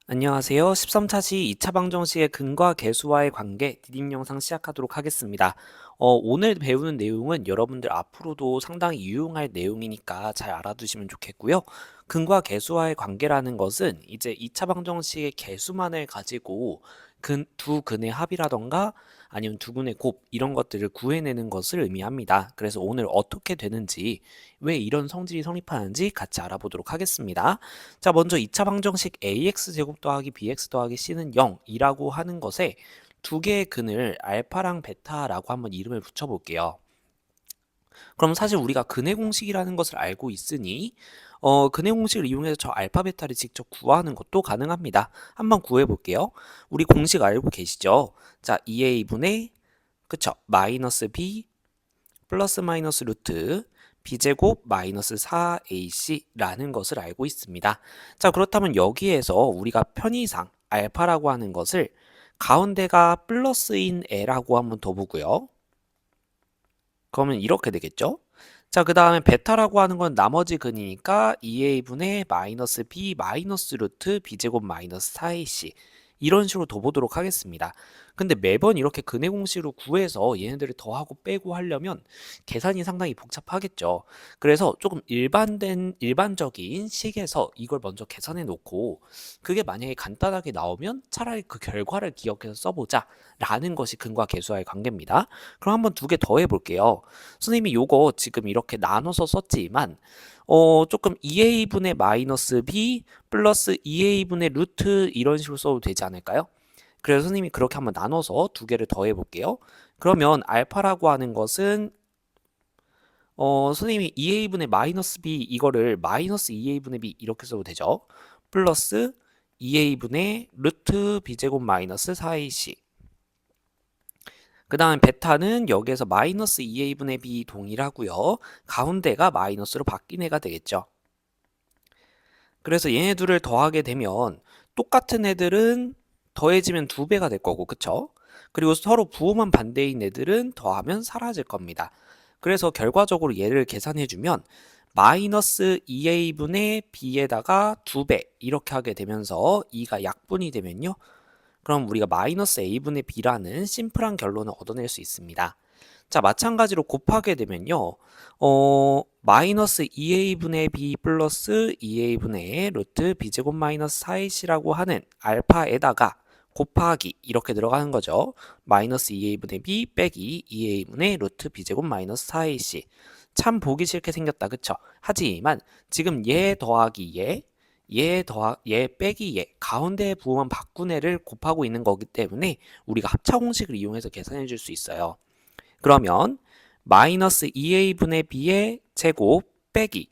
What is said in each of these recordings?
안녕하세요. 13차시 2차 방정식의 근과 계수와의 관계 디딤 영상 시작하도록 하겠습니다. 오늘 배우는 내용은 여러분들 앞으로도 상당히 유용할 내용이니까 잘 알아두시면 좋겠고요. 근과 계수와의 관계라는 것은 이제 2차 방정식의 계수만을 가지고 두 근의 합이라던가 아니면 두 근의 곱 이런 것들을 구해내는 것을 의미합니다. 그래서 오늘 어떻게 되는지 왜 이런 성질이 성립하는지 같이 알아보도록 하겠습니다. 자, 먼저 2차 방정식 ax제곱 더하기 bx 더하기 c는 0이라고 하는 것에 두 개의 근을 알파랑 베타라고 한번 이름을 붙여볼게요. 그럼 사실 우리가 근의 공식이라는 것을 알고 있으니 근의 공식을 이용해서 저 알파 베타를 직접 구하는 것도 가능합니다. 한번 구해볼게요. 우리 공식 알고 계시죠? 자, 2a분의 그쵸? 마이너스 b 플러스 마이너스 루트 b제곱 마이너스 4ac라는 것을 알고 있습니다. 자, 그렇다면 여기에서 우리가 편의상 알파라고 하는 것을 가운데가 플러스인 a라고 한번 더 보고요. 그러면 이렇게 되겠죠? 자, 그 다음에 베타라고 하는 건 나머지 근이니까 2a분의 마이너스 b 마이너스 루트 b제곱 마이너스 4ac 이런 식으로 둬보도록 하겠습니다. 근데 매번 이렇게 근의 공식으로 구해서 얘네들을 더하고 빼고 하려면 계산이 상당히 복잡하겠죠. 그래서 조금 일반적인 식에서 이걸 먼저 계산해 놓고 그게 만약에 간단하게 나오면 차라리 그 결과를 기억해서 써보자 라는 것이 근과 계수와의 관계입니다. 그럼 한번 두 개 더 해볼게요. 선생님이 요거 지금 이렇게 나눠서 썼지만 조금 2a분의 마이너스 b 플러스 2a분의 루트 이런 식으로 써도 되지 않을까요? 그래서 선생님이 그렇게 한번 나눠서 두 개를 더해 볼게요. 그러면 알파라고 하는 것은 선생님이 2a분의 마이너스 b 이거를 마이너스 2a분의 b 이렇게 써도 되죠. 플러스 2a분의 루트 b제곱 마이너스 4ac 그 다음에 베타는 여기에서 마이너스 2a분의 b 동일하고요. 가운데가 마이너스로 바뀐 애가 되겠죠. 그래서 얘네 둘을 더하게 되면 똑같은 애들은 더해지면 2배가 될 거고, 그쵸? 그리고 서로 부호만 반대인 애들은 더하면 사라질 겁니다. 그래서 결과적으로 얘를 계산해주면 마이너스 2a분의 b에다가 2배 이렇게 하게 되면서 2가 약분이 되면요. 그럼 우리가 마이너스 a분의 b라는 심플한 결론을 얻어낼 수 있습니다. 자, 마찬가지로 곱하게 되면요. 마이너스 2a분의 b 플러스 2a분의 루트 b제곱 마이너스 4ac라고 하는 알파에다가 곱하기 이렇게 들어가는 거죠. 마이너스 2a분의 b 빼기 2a분의 루트 b제곱 마이너스 4ac 참 보기 싫게 생겼다, 그쵸? 하지만 지금 얘 더하기 얘 빼기 얘 가운데 부호만 바꾼 애를 곱하고 있는 거기 때문에 우리가 합차 공식을 이용해서 계산해 줄 수 있어요. 그러면 마이너스 2a분의 b의 제곱 빼기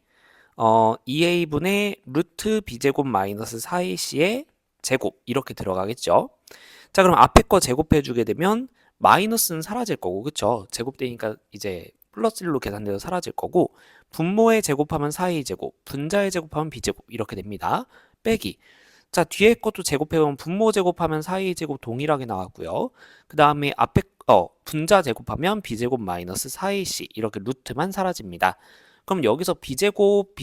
2a분의 루트 b제곱 마이너스 4ac의 제곱 이렇게 들어가겠죠. 자, 그럼 앞에 거 제곱해 주게 되면 마이너스는 사라질 거고, 그쵸? 제곱되니까 이제 플러스 1로 계산돼서 사라질 거고, 분모의 제곱하면 4a 제곱, 분자의 제곱하면 b제곱 이렇게 됩니다. 빼기. 자, 뒤에 것도 제곱해보면 분모 제곱하면 4a 제곱 동일하게 나왔고요. 그 다음에 앞에 분자 제곱하면 b제곱 마이너스 4ac 이렇게 루트만 사라집니다. 그럼 여기서 b제곱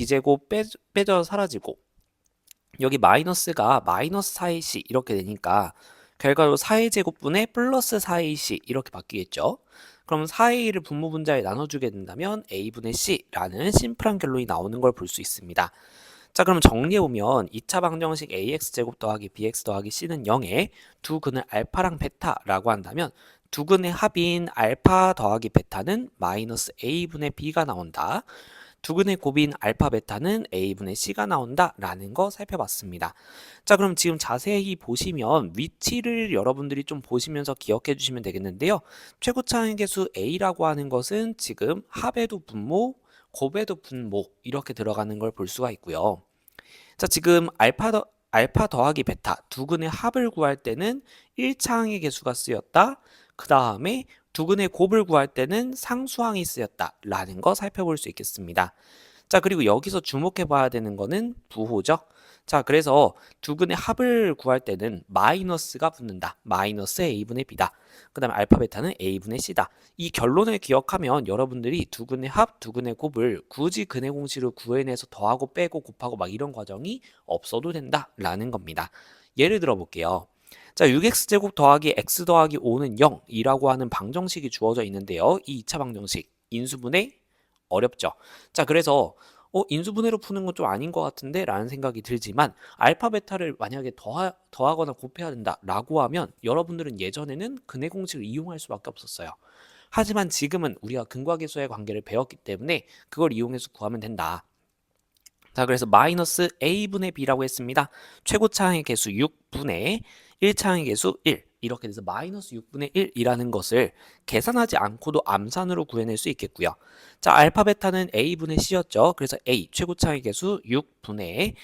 빼져 사라지고 여기 마이너스가 마이너스 4ac 이렇게 되니까 결과로 4a 제곱분의 플러스 4ac 이렇게 바뀌겠죠. 그럼 4a를 분모 분자에 나눠주게 된다면 a분의 c라는 심플한 결론이 나오는 걸 볼 수 있습니다. 자, 그럼 정리해보면 2차 방정식 ax제곱 더하기 bx 더하기 c는 0에 두 근을 알파랑 베타라고 한다면 두 근의 합인 알파 더하기 베타는 마이너스 a분의 b가 나온다. 두 근의 곱인 알파 베타는 a분의 c가 나온다 라는 거 살펴봤습니다. 자, 그럼 지금 자세히 보시면 위치를 여러분들이 좀 보시면서 기억해 주시면 되겠는데요. 최고차항의 개수 a라고 하는 것은 지금 합에도 분모 곱에도 분모 이렇게 들어가는 걸 볼 수가 있고요. 자, 지금 알파 더하기 베타 두 근의 합을 구할 때는 1차항의 개수가 쓰였다. 그 다음에 두 근의 곱을 구할 때는 상수항이 쓰였다 라는 거 살펴볼 수 있겠습니다. 자, 그리고 여기서 주목해 봐야 되는 거는 부호죠. 자, 그래서 두 근의 합을 구할 때는 마이너스가 붙는다. 마이너스 a분의 b다. 그 다음에 알파 베타는 a분의 c다. 이 결론을 기억하면 여러분들이 두 근의 합, 두 근의 곱을 굳이 근의 공식을 구해내서 더하고 빼고 곱하고 막 이런 과정이 없어도 된다라는 겁니다. 예를 들어 볼게요. 자, 6x제곱 더하기 x 더하기 5는 0이라고 하는 방정식이 주어져 있는데요. 이 2차 방정식 인수분해 어렵죠. 자, 그래서 인수분해로 푸는 건 좀 아닌 것 같은데 라는 생각이 들지만 알파 베타를 만약에 더하거나 곱해야 된다라고 하면 여러분들은 예전에는 근해 공식을 이용할 수밖에 없었어요. 하지만 지금은 우리가 근과계수의 관계를 배웠기 때문에 그걸 이용해서 구하면 된다. 자, 그래서 마이너스 a분의 b라고 했습니다. 최고차항의 개수 6분의 1차항의 개수 1 이렇게 돼서 마이너스 6분의 1이라는 것을 계산하지 않고도 암산으로 구해낼 수 있겠고요. 자, 알파 베타는 a분의 c였죠. 그래서 a 최고차항의 개수 6분의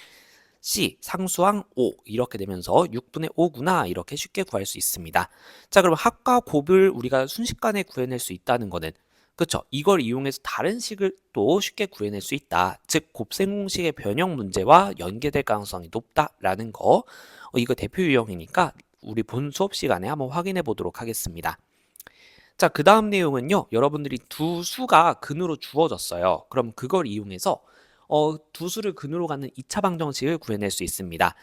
c 상수항 5 이렇게 되면서 6분의 5구나 이렇게 쉽게 구할 수 있습니다. 자, 그럼 합과 곱을 우리가 순식간에 구해낼 수 있다는 거는 그렇죠. 이걸 이용해서 다른 식을 또 쉽게 구해낼 수 있다. 즉 곱셈 공식의 변형 문제와 연계될 가능성이 높다라는 거. 이거 대표 유형이니까 우리 본 수업 시간에 한번 확인해 보도록 하겠습니다. 자, 그 다음 내용은요. 여러분들이 두 수가 근으로 주어졌어요. 그럼 그걸 이용해서 두 수를 근으로 갖는 2차 방정식을 구해낼 수 있습니다.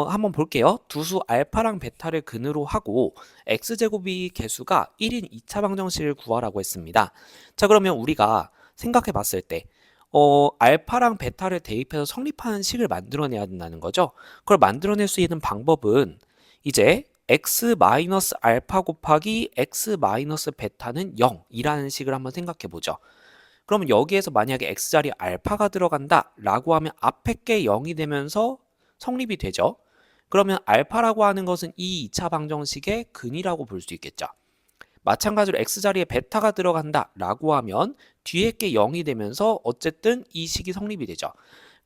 한번 볼게요. 두 수 알파랑 베타를 근으로 하고 x제곱이 개수가 1인 2차 방정식을 구하라고 했습니다. 자, 그러면 우리가 생각해 봤을 때 알파랑 베타를 대입해서 성립하는 식을 만들어내야 된다는 거죠. 그걸 만들어낼 수 있는 방법은 이제 x 마이너스 알파 곱하기 x 마이너스 베타는 0이라는 식을 한번 생각해 보죠. 그러면 여기에서 만약에 x자리에 알파가 들어간다 라고 하면 앞에 게 0이 되면서 성립이 되죠. 그러면 알파라고 하는 것은 이 2차 방정식의 근이라고 볼 수 있겠죠. 마찬가지로 x자리에 베타가 들어간다 라고 하면 뒤에 게 0이 되면서 어쨌든 이 식이 성립이 되죠.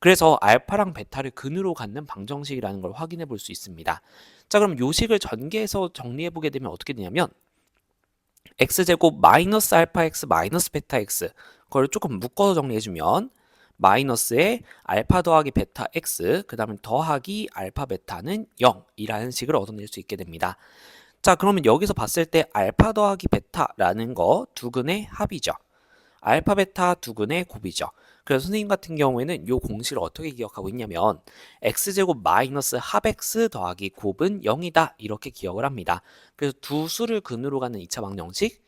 그래서 알파랑 베타를 근으로 갖는 방정식이라는 걸 확인해 볼 수 있습니다. 자, 그럼 요 식을 전개해서 정리해 보게 되면 어떻게 되냐면 x제곱 마이너스 알파 x 마이너스 베타 x 그걸 조금 묶어서 정리해 주면 마이너스에 알파 더하기 베타 x 그 다음에 더하기 알파 베타는 0이라는 식을 얻어낼 수 있게 됩니다. 자, 그러면 여기서 봤을 때 알파 더하기 베타라는 거 두 근의 합이죠. 알파 베타 두 근의 곱이죠. 그래서 선생님 같은 경우에는 이 공식을 어떻게 기억하고 있냐면 x제곱 마이너스 합 x 더하기 곱은 0이다 이렇게 기억을 합니다. 그래서 두 수를 근으로 가는 2차 방정식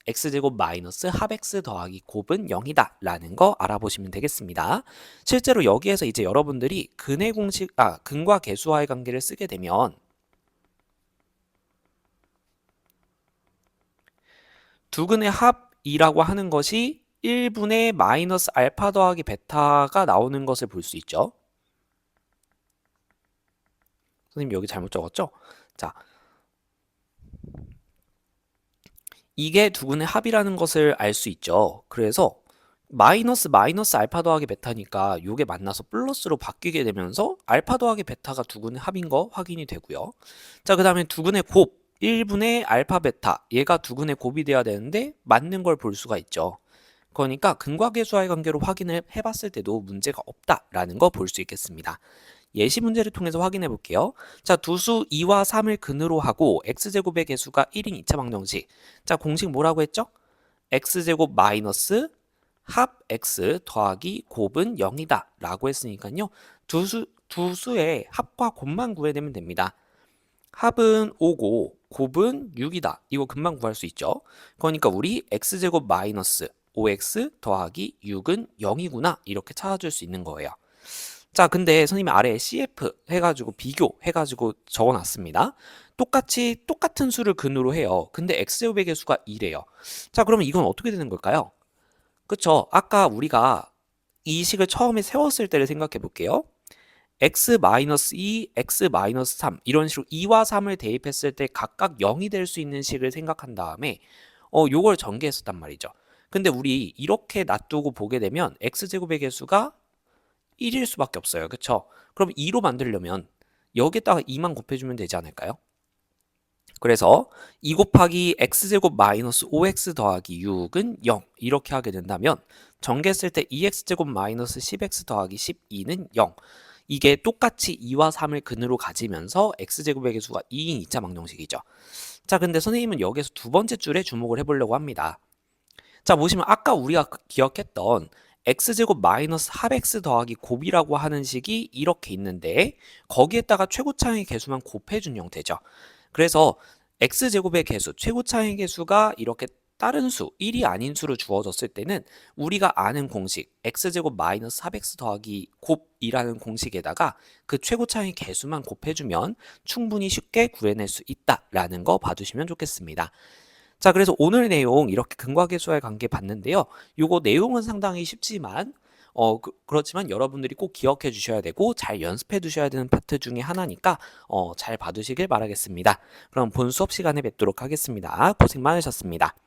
x제곱 마이너스 합 x 더하기 곱은 0이다 라는 거 알아보시면 되겠습니다. 실제로 여기에서 이제 여러분들이 근의 공식, 근과 계수와의 관계를 쓰게 되면 두 근의 합이라고 하는 것이 1분의 마이너스 알파 더하기 베타가 나오는 것을 볼 수 있죠. 선생님 여기 잘못 적었죠? 자, 이게 두 근의 합이라는 것을 알 수 있죠. 그래서 마이너스 알파 더하기 베타니까 요게 만나서 플러스로 바뀌게 되면서 알파 더하기 베타가 두 근의 합인 거 확인이 되고요. 자, 그 다음에 두 근의 곱 1분의 알파 베타 얘가 두 근의 곱이 돼야 되는데 맞는 걸 볼 수가 있죠. 그러니까 근과 계수와의 관계로 확인을 해봤을 때도 문제가 없다라는 거 볼 수 있겠습니다. 예시 문제를 통해서 확인해 볼게요. 자, 두수 2와 3을 근으로 하고 x제곱의 개수가 1인 2차 방정식. 자, 공식 뭐라고 했죠? x제곱 마이너스 합 x 더하기 곱은 0이다 라고 했으니까요. 두수의 합과 곱만 구해내면 됩니다. 합은 5고 곱은 6이다. 이거 금방 구할 수 있죠. 그러니까 우리 x제곱 마이너스 5x 더하기 6은 0이구나 이렇게 찾아줄 수 있는 거예요. 자, 근데 선생님이 아래에 CF 해가지고 비교해가지고 적어놨습니다. 똑같은 수를 근으로 해요. 근데 x제곱의 개수가 2래요. 자, 그러면 이건 어떻게 되는 걸까요? 그쵸? 아까 우리가 이 식을 처음에 세웠을 때를 생각해 볼게요. x-2, x-3 이런 식으로 2와 3을 대입했을 때 각각 0이 될 수 있는 식을 생각한 다음에 요걸 전개했었단 말이죠. 근데 우리 이렇게 놔두고 보게 되면 x제곱의 개수가 1일 수밖에 없어요. 그쵸? 그럼 2로 만들려면 여기에다가 2만 곱해주면 되지 않을까요? 그래서 2 곱하기 x제곱 마이너스 5x 더하기 6은 0 이렇게 하게 된다면 전개했을 때 2x제곱 마이너스 10x 더하기 12는 0 이게 똑같이 2와 3을 근으로 가지면서 x제곱의 개수가 2인 2차 방정식이죠. 자, 근데 선생님은 여기서 두 번째 줄에 주목을 해보려고 합니다. 자, 보시면 아까 우리가 기억했던 x제곱 마이너스 합x 더하기 곱이라고 하는 식이 이렇게 있는데 거기에다가 최고차항의 개수만 곱해준 형태죠. 그래서 x제곱의 개수, 최고차항의 개수가 이렇게 다른 수, 1이 아닌 수로 주어졌을 때는 우리가 아는 공식 x제곱 마이너스 4x 더하기 곱이라는 공식에다가 그 최고차항의 개수만 곱해주면 충분히 쉽게 구해낼 수 있다라는 거 봐주시면 좋겠습니다. 자, 그래서 오늘 내용 이렇게 근과계수와의 관계 봤는데요. 요거 내용은 상당히 쉽지만 그렇지만 여러분들이 꼭 기억해 주셔야 되고 잘 연습해 두셔야 되는 파트 중에 하나니까 잘 봐두시길 바라겠습니다. 그럼 본 수업 시간에 뵙도록 하겠습니다. 고생 많으셨습니다.